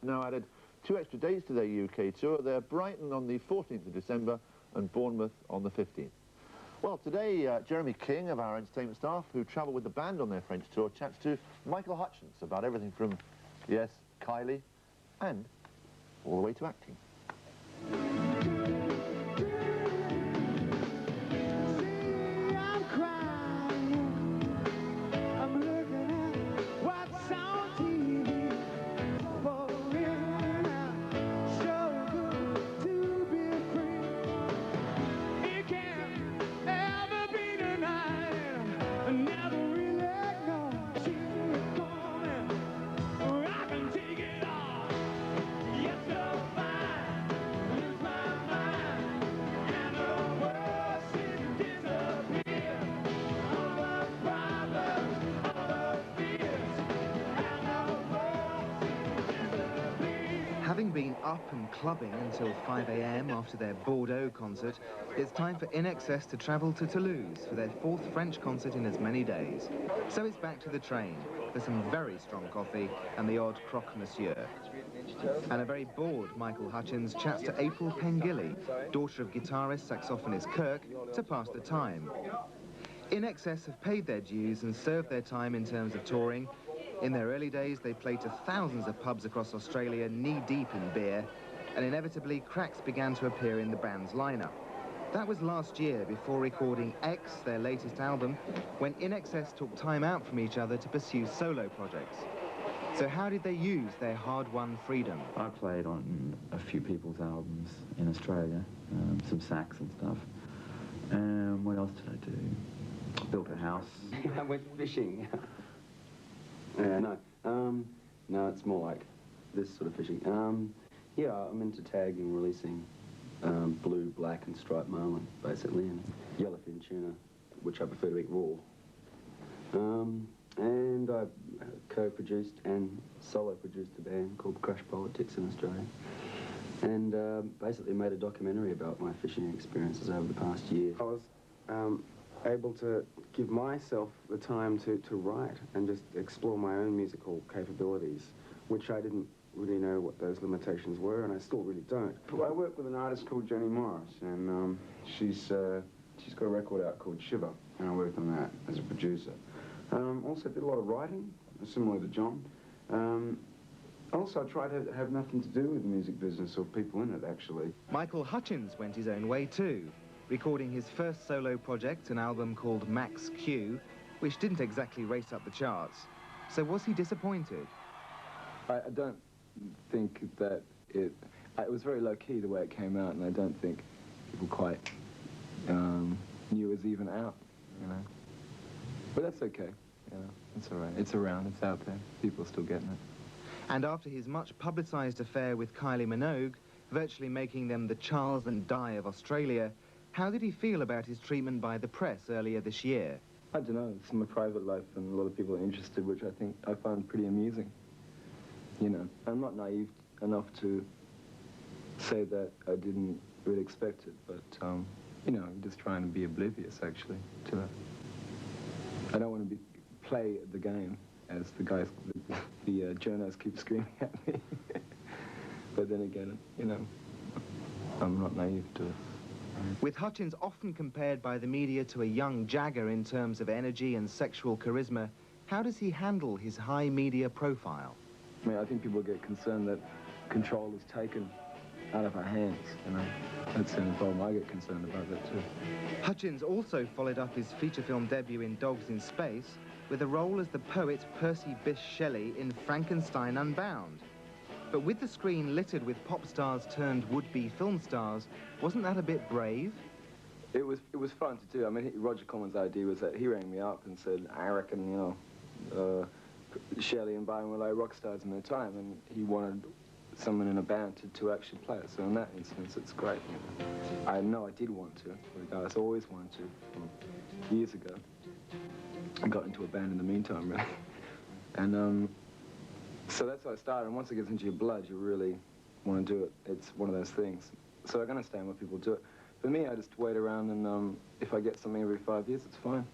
Now added 2 extra days to their UK tour. They're Brighton on the 14th of December and Bournemouth on the 15th. Well, today, Jeremy King of our entertainment staff, who travel with the band on their French tour, chats to Michael Hutchence about everything from, yes, Kylie, and all the way to acting. Having been up and clubbing until 5 AM after their Bordeaux concert, it's time for INXS to travel to Toulouse for their 4th French concert in as many days. So it's back to the train for some very strong coffee and the odd croque monsieur. And a very bored Michael Hutchence chats to April Pengilly, daughter of guitarist saxophonist Kirk, to pass the time. INXS have paid their dues and served their time in terms of touring. In their early days, they played to thousands of pubs across Australia, knee-deep in beer, and inevitably cracks began to appear in the band's lineup. That was last year, before recording X, their latest album, when INXS took time out from each other to pursue solo projects. So how did they use their hard-won freedom? I played on a few people's albums in Australia, some sax and stuff. What else did I do? Built a house. I went fishing. No, it's more like this sort of fishing. Yeah, I'm into tagging, releasing blue, black and striped marlin, basically, and yellowfin tuna, which I prefer to eat raw. And I co-produced and solo-produced a band called Crash Politics in Australia. And basically made a documentary about my fishing experiences over the past year. I was able to give myself the time to write and just explore my own musical capabilities, which I didn't really know what those limitations were, and I still really don't. I work with an artist called Jenny Morris, and she's got a record out called Shiver, and I worked on that as a producer. Also did a lot of writing, similar to John. Also, I try to have nothing to do with the music business or people in it, actually. Michael Hutchence went his own way too, recording his first solo project, an album called Max Q, which didn't exactly race up the charts. So was he disappointed? I don't think that it was very low-key the way it came out, and I don't think people quite knew it was even out, you know. But that's okay, you know, it's all right. It's around, it's out there, people are still getting it. And after his much publicised affair with Kylie Minogue, virtually making them the Charles and Di of Australia, how did he feel about his treatment by the press earlier this year? I don't know, it's my private life and a lot of people are interested, which I find pretty amusing. You know, I'm not naive enough to say that I didn't really expect it, but, you know, I'm just trying to be oblivious, actually, to that. I don't want to play the game, as the guys, the journalists keep screaming at me. But then again, you know, I'm not naive to it. With Hutchence often compared by the media to a young Jagger in terms of energy and sexual charisma, how does he handle his high media profile? I mean, I think people get concerned that control is taken out of our hands, you know. That's the only problem. I get concerned about that too. Hutchence also followed up his feature film debut in Dogs in Space with a role as the poet Percy Bysshe Shelley in Frankenstein Unbound. But with the screen littered with pop stars turned would-be film stars, wasn't that a bit brave? It was fun to do. I mean, Roger Corman's idea was that he rang me up and said, I reckon, you know, Shelley and Byron were like rock stars in their time, and he wanted someone in a band to actually play it. So in that instance, it's great. You know. I know I did want to. I always wanted to, from years ago. I got into a band in the meantime, really. And so that's how I started. And once it gets into your blood, you really want to do it. It's one of those things. So I can understand why people do it. For me, I just wait around, and if I get something every 5 years, it's fine.